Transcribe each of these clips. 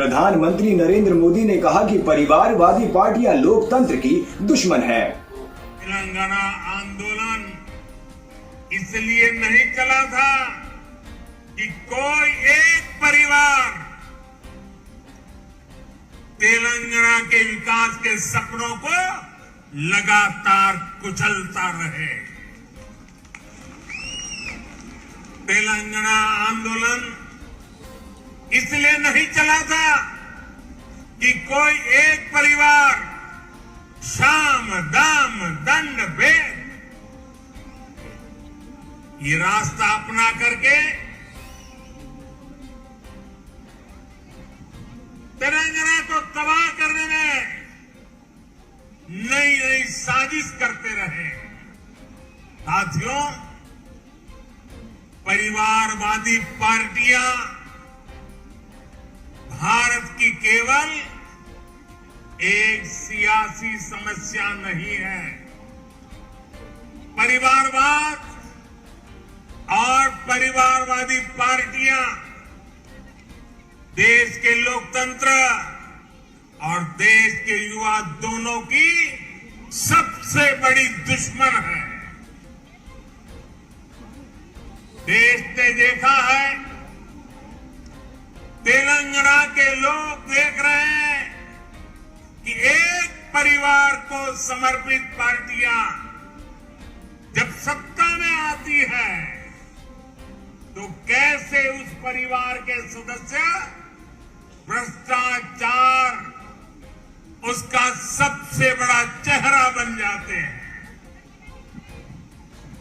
प्रधानमंत्री नरेंद्र मोदी ने कहा कि परिवारवादी पार्टियां लोकतंत्र की दुश्मन है। तेलंगाना आंदोलन इसलिए नहीं चला था कि कोई एक परिवार तेलंगाना के विकास के सपनों को लगातार कुचलता रहे। तेलंगाना आंदोलन इसलिए नहीं चला था कि कोई एक परिवार साम दाम दंड भेद ये रास्ता अपना करके तेलंगाना को तबाह करने में नई नई साजिश करते रहे। साथियों, परिवारवादी पार्टियां भारत की केवल एक सियासी समस्या नहीं है। परिवारवाद और परिवारवादी पार्टियां देश के लोकतंत्र और देश के युवा दोनों की सबसे बड़ी दुश्मन है। देश ने देखा है, तेलंगाना के लोग देख रहे हैं कि एक परिवार को समर्पित पार्टियां जब सत्ता में आती है तो कैसे उस परिवार के सदस्य भ्रष्टाचार उसका सबसे बड़ा चेहरा बन जाते हैं।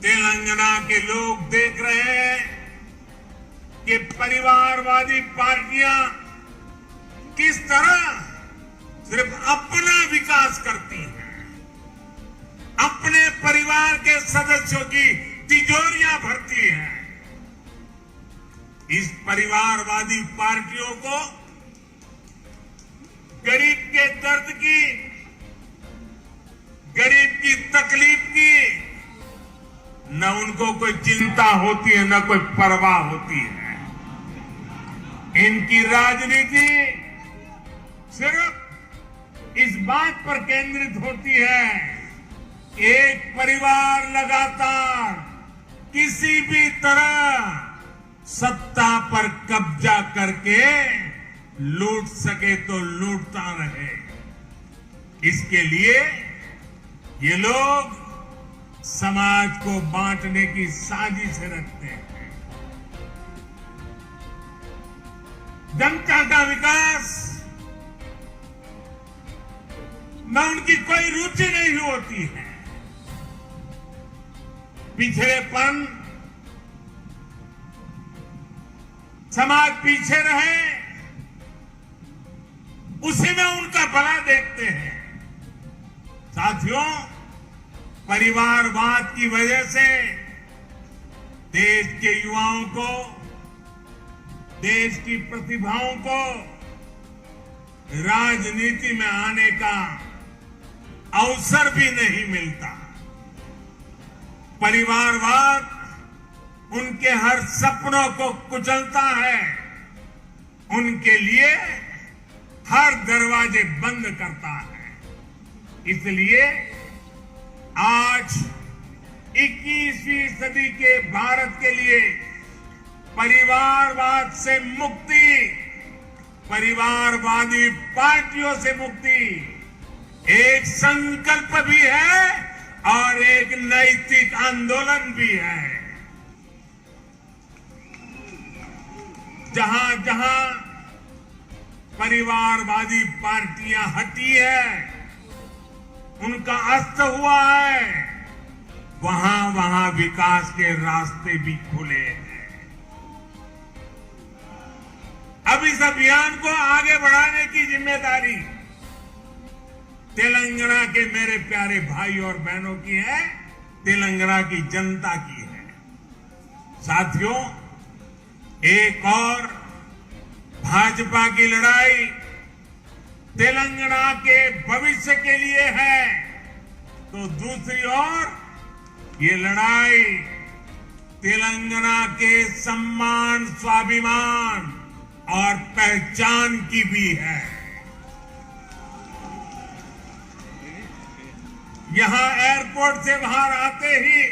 तेलंगाना के लोग देख रहे हैं कि परिवारवादी पार्टियां किस तरह सिर्फ अपना विकास करती हैं, अपने परिवार के सदस्यों की तिजोरियां भरती हैं। इस परिवारवादी पार्टियों को गरीब के दर्द की, गरीब की तकलीफ की न उनको कोई चिंता होती है, न कोई परवाह होती है। इनकी राजनीति सिर्फ इस बात पर केंद्रित होती है, एक परिवार लगातार किसी भी तरह सत्ता पर कब्जा करके लूट सके तो लूटता रहे। इसके लिए ये लोग समाज को बांटने की साजिश रखते हैं। जनता का विकास में उनकी कोई रुचि नहीं होती है। पिछड़ेपन, समाज पीछे रहे, उसी में उनका भला देखते हैं। साथियों, परिवारवाद की वजह से देश के युवाओं को, देश की प्रतिभाओं को राजनीति में आने का अवसर भी नहीं मिलता। परिवारवाद उनके हर सपनों को कुचलता है, उनके लिए हर दरवाजे बंद करता है। इसलिए आज 21वीं सदी के भारत के लिए परिवारवाद से मुक्ति, परिवारवादी पार्टियों से मुक्ति एक संकल्प भी है और एक नैतिक आंदोलन भी है। जहां जहां परिवारवादी पार्टियां हटी है, उनका अस्त हुआ है, वहां वहां विकास के रास्ते भी खुले हैं। अब इस अभियान को आगे बढ़ाने की जिम्मेदारी तेलंगाना के मेरे प्यारे भाई और बहनों की है, तेलंगाना की जनता की है। साथियों, एक और भाजपा की लड़ाई तेलंगाना के भविष्य के लिए है, तो दूसरी ओर ये लड़ाई तेलंगाना के सम्मान, स्वाभिमान और पहचान की भी है। यहां एयरपोर्ट से बाहर आते ही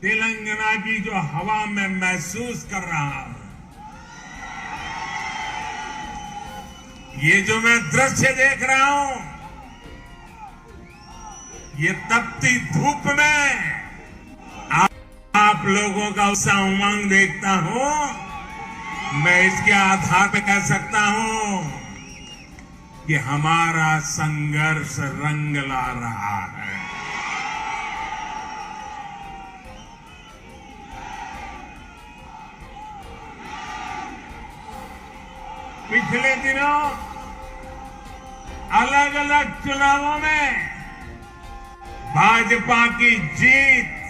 तेलंगाना की जो हवा में महसूस कर रहा हूं, ये जो मैं दृश्य देख रहा हूं, ये तपती धूप में आप लोगों का उत्साह उमंग देखता हूं। मैं इसके आधार पे कह सकता हूं कि हमारा संघर्ष रंग ला रहा है। पिछले दिनों अलग अलग चुनावों में भाजपा की जीत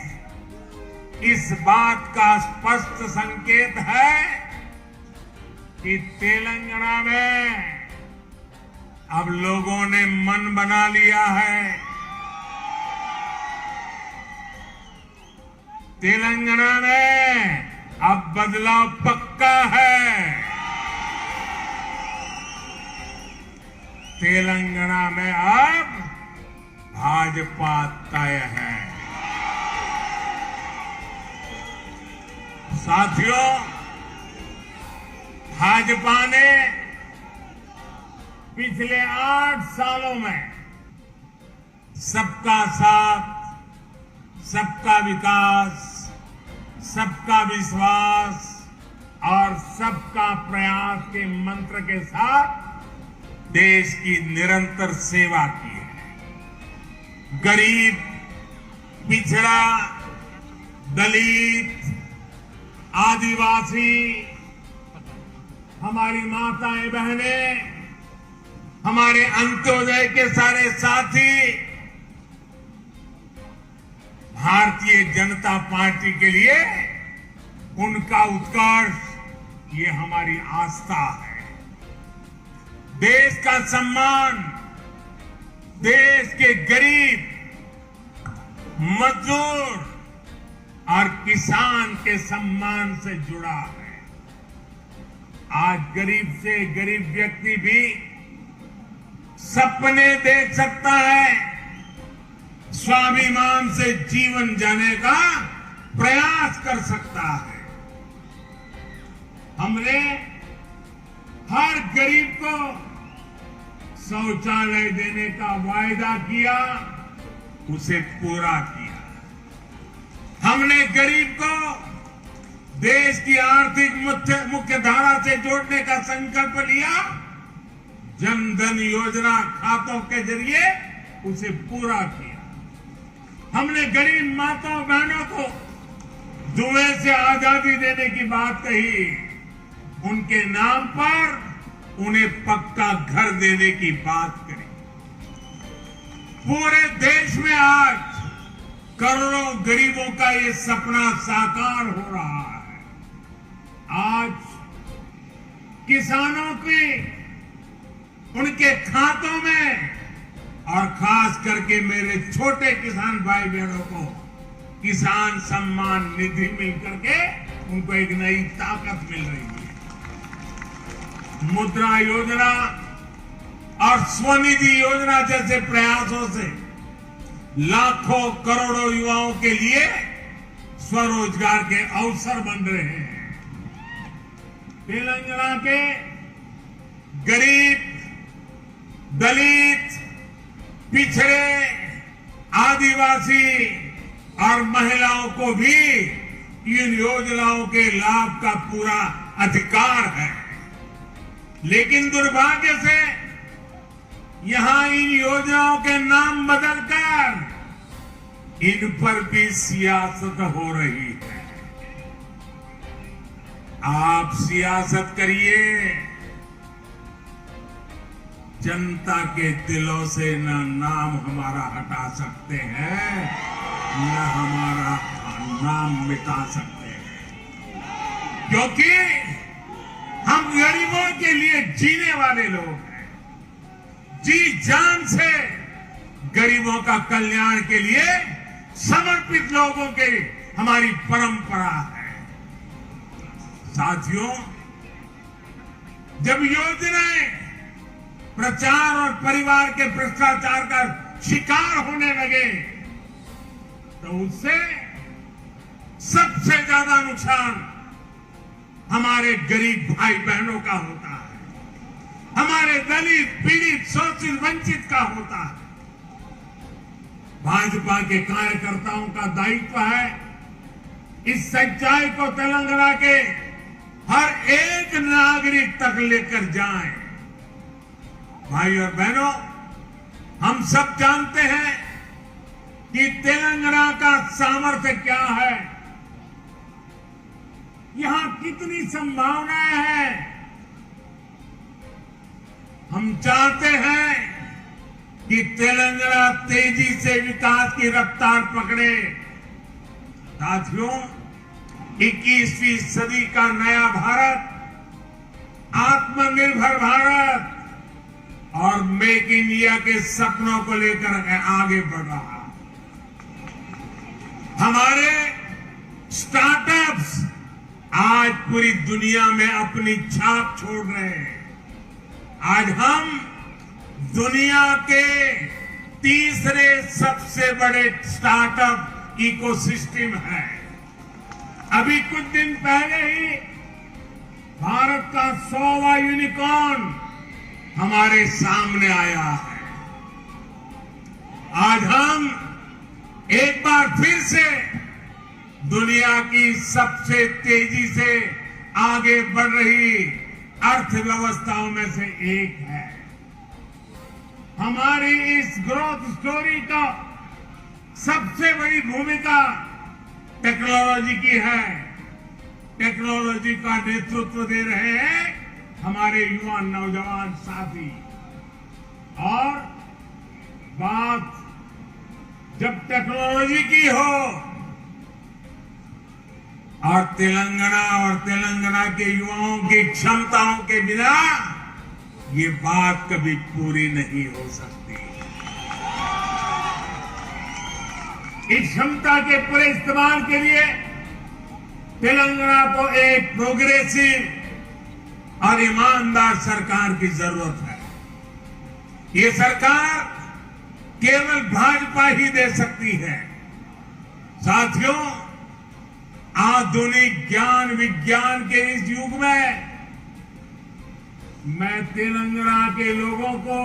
इस बात का स्पष्ट संकेत है कि तेलंगाना में अब लोगों ने मन बना लिया है। तेलंगाना में अब बदलाव पक्का है। तेलंगाना में अब भाजपा तय है। साथियों, भाजपा ने पिछले 8 सालों में सबका साथ, सबका विकास, सबका विश्वास और सबका प्रयास के मंत्र के साथ देश की निरंतर सेवा की है। गरीब, पिछड़ा, दलित, आदिवासी, हमारी माताएं बहनें, हमारे अंत्योदय के सारे साथी, भारतीय जनता पार्टी के लिए उनका उत्कर्ष ये हमारी आस्था है। देश का सम्मान देश के गरीब, मजदूर और किसान के सम्मान से जुड़ा है। आज गरीब से गरीब व्यक्ति भी सपने देख सकता है, स्वाभिमान से जीवन जीने का प्रयास कर सकता है। हमने हर गरीब को शौचालय देने का वायदा किया, उसे पूरा किया। हमने गरीब को देश की आर्थिक मुख्य धारा से जोड़ने का संकल्प लिया, जन धन योजना खातों के जरिए उसे पूरा किया। हमने गरीब माताओं बहनों को जुए से आजादी देने की बात कही, उनके नाम पर उन्हें पक्का घर देने की बात करी। पूरे देश में आज करोड़ों गरीबों का ये सपना साकार हो रहा है। आज किसानों की उनके खातों में, और खास करके मेरे छोटे किसान भाई बहनों को किसान सम्मान निधि मिल करके उनको एक नई ताकत मिल रही है। मुद्रा योजना और स्वनिधि योजना जैसे प्रयासों से लाखों करोड़ों युवाओं के लिए स्वरोजगार के अवसर बन रहे हैं। तेलंगाना के गरीब, दलित, पिछड़े, आदिवासी और महिलाओं को भी इन योजनाओं के लाभ का पूरा अधिकार है। लेकिन दुर्भाग्य से यहां इन योजनाओं के नाम बदलकर इन पर भी सियासत हो रही है। आप सियासत करिए, जनता के दिलों से न नाम हमारा हटा सकते हैं, न हमारा नाम मिटा सकते हैं, क्योंकि हम गरीबों के लिए जीने वाले लोग हैं। जी जान से गरीबों का कल्याण के लिए समर्पित लोगों की हमारी परंपरा है। साथियों, जब योजनाएं प्रचार और परिवार के भ्रष्टाचार का शिकार होने लगे तो उससे सबसे ज्यादा नुकसान हमारे गरीब भाई बहनों का होता है, हमारे दलित, पीड़ित, शोषित, वंचित का होता है। भाजपा के कार्यकर्ताओं का दायित्व है इस सच्चाई को तेलंगाना के हर एक नागरिक तक लेकर जाएं। भाई और बहनों, हम सब जानते हैं कि तेलंगाना का सामर्थ्य क्या है, यहां कितनी संभावनाएं हैं। हम चाहते हैं कि तेलंगाना तेजी से विकास की रफ्तार पकड़े। साथियों, 21वीं सदी का नया भारत, आत्मनिर्भर भारत और मेक इन इंडिया के सपनों को लेकर आगे बढ़ रहा। हमारे स्टार्टअप्स आज पूरी दुनिया में अपनी छाप छोड़ रहे हैं। आज हम दुनिया के तीसरे सबसे बड़े स्टार्टअप इकोसिस्टम है। अभी कुछ दिन पहले ही भारत का 100वां यूनिकॉर्न हमारे सामने आया है। आज हम एक बार फिर से दुनिया की सबसे तेजी से आगे बढ़ रही अर्थव्यवस्थाओं में से एक है। हमारी इस ग्रोथ स्टोरी का सबसे बड़ी भूमिका टेक्नोलॉजी की है। टेक्नोलॉजी का नेतृत्व दे रहे हैं हमारे युवा नौजवान साथी। और बात जब टेक्नोलॉजी की हो और तेलंगाना के युवाओं की क्षमताओं के बिना ये बात कभी पूरी नहीं हो सकती। इस क्षमता के पूरे इस्तेमाल के लिए तेलंगाना को एक प्रोग्रेसिव और ईमानदार सरकार की जरूरत है। ये सरकार केवल भाजपा ही दे सकती है। साथियों, आधुनिक ज्ञान विज्ञान के इस युग में मैं तेलंगाना के लोगों को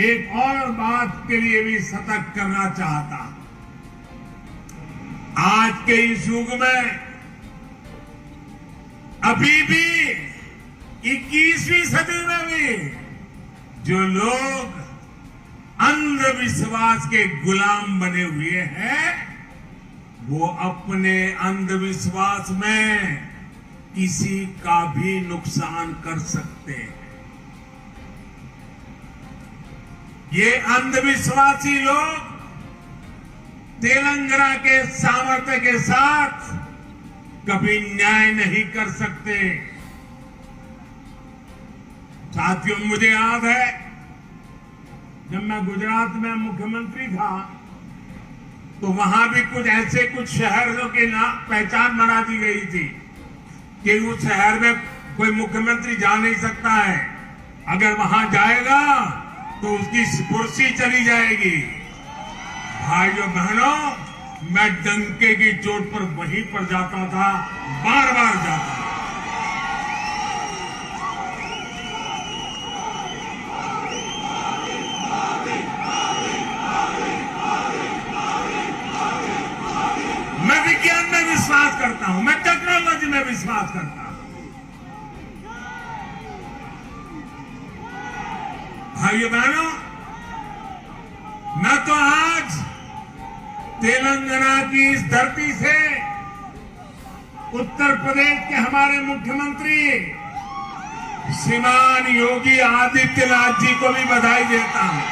एक और बात के लिए भी सतर्क करना चाहता। आज के इस युग में अभी भी 21वीं सदी में भी जो लोग अंधविश्वास के गुलाम बने हुए हैं, वो अपने अंधविश्वास में किसी का भी नुकसान कर सकते हैं। ये अंधविश्वासी लोग तेलंगाना के सामर्थ्य के साथ कभी न्याय नहीं कर सकते। साथियों, मुझे याद है जब मैं गुजरात में मुख्यमंत्री था तो वहां भी कुछ शहरों की पहचान बना दी गई थी कि उस शहर में कोई मुख्यमंत्री जा नहीं सकता है, अगर वहां जाएगा तो उसकी कुर्सी चली जाएगी। भाइयों बहनों, मैं डंके की चोट पर वहीं पर जाता था, बार बार जाता था। मैं विज्ञान में विश्वास करता हूं, मैं टेक्नोलॉजी में विश्वास करता हूं। भाइयों बहनों, मैं तो आज तेलंगाना की इस धरती से उत्तर प्रदेश के हमारे मुख्यमंत्री श्रीमान योगी आदित्यनाथ जी को भी बधाई देता हूं।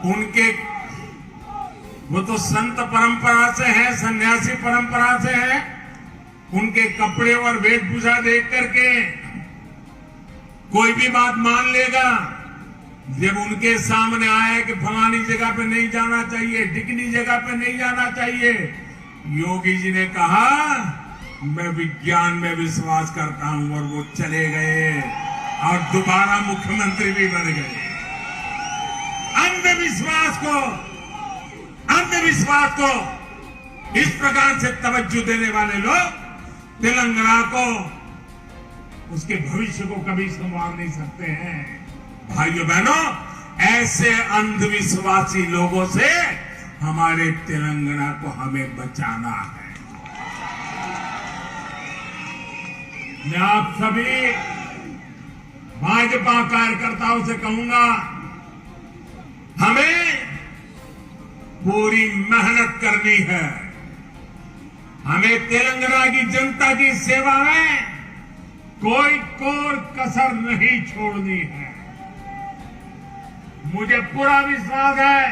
उनके वो तो संत परंपरा से है, सन्यासी परंपरा से है। उनके कपड़े और वेशभूषा देख करके कोई भी बात मान लेगा। जब उनके सामने आया कि फलानी जगह पे नहीं जाना चाहिए, ढिकनी जगह पे नहीं जाना चाहिए, योगी जी ने कहा मैं विज्ञान में विश्वास करता हूं, और वो चले गए और दोबारा मुख्यमंत्री भी बन गए। अंधविश्वास को इस प्रकार से तवज्जो देने वाले लोग तेलंगाना को, उसके भविष्य को कभी संवार नहीं सकते हैं। भाइयों बहनों, ऐसे अंधविश्वासी लोगों से हमारे तेलंगाना को हमें बचाना है। मैं आप सभी भाजपा कार्यकर्ताओं से कहूंगा, हमें पूरी मेहनत करनी है। हमें तेलंगाना की जनता की सेवा में कोई कोर कसर नहीं छोड़नी है। मुझे पूरा विश्वास है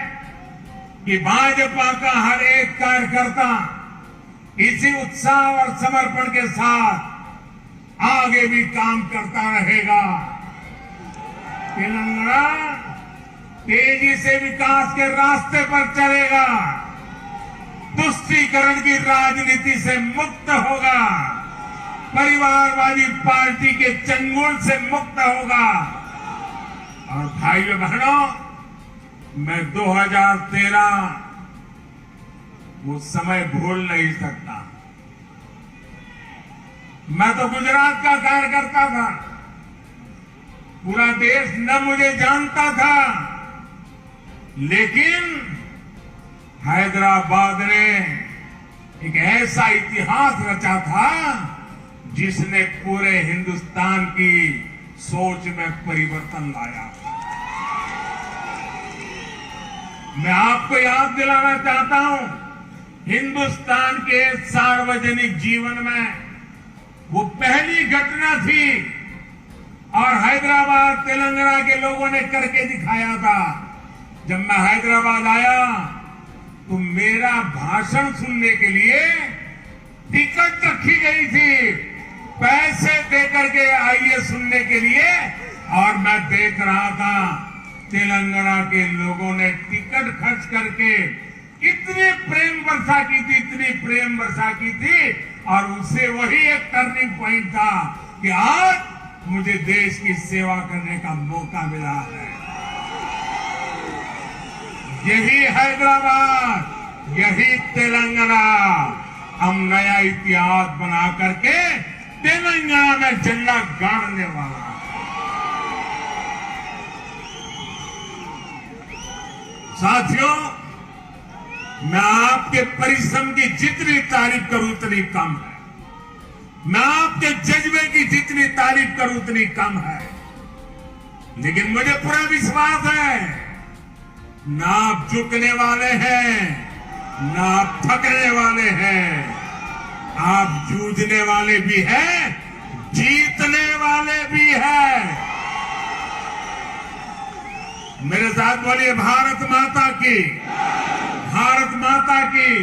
कि भाजपा का हर एक कार्यकर्ता इसी उत्साह और समर्पण के साथ आगे भी काम करता रहेगा। तेलंगाना तेजी से विकास के रास्ते पर चलेगा, तुष्टीकरण की राजनीति से मुक्त होगा, परिवारवादी पार्टी के चंगुल से मुक्त होगा। और भाइयों बहनों, मैं 2013 वो समय भूल नहीं सकता। मैं तो गुजरात का कार्यकर्ता था, पूरा देश न मुझे जानता था, लेकिन हैदराबाद ने एक ऐसा इतिहास रचा था जिसने पूरे हिंदुस्तान की सोच में परिवर्तन लाया। मैं आपको याद दिलाना चाहता हूं, हिंदुस्तान के सार्वजनिक जीवन में वो पहली घटना थी, और हैदराबाद तेलंगाना के लोगों ने करके दिखाया था। जब मैं हैदराबाद आया तो मेरा भाषण सुनने के लिए टिकट रखी गई थी, पैसे देकर के आइए सुनने के लिए, और मैं देख रहा था तेलंगाना के लोगों ने टिकट खर्च करके इतनी प्रेम वर्षा की थी, इतनी प्रेम वर्षा की थी, और उसे वही एक टर्निंग पॉइंट था कि आज मुझे देश की सेवा करने का मौका मिला है। यही हैदराबाद, यही तेलंगाना, हम नया इतिहास बना करके तेलंगाना में झंडा गाड़ने वाला। साथियों, मैं आपके परिश्रम की जितनी तारीफ करूं उतनी कम है, मैं आपके जज्बे की जितनी तारीफ करूं उतनी कम है, लेकिन मुझे पूरा विश्वास है ना आप झुकने वाले हैं, ना आप थकने वाले हैं, आप जूझने वाले भी हैं, जीतने वाले भी हैं। मेरे साथ बोलिए भारत माता की, भारत माता की,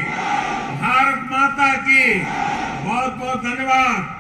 भारत माता की। बहुत बहुत धन्यवाद।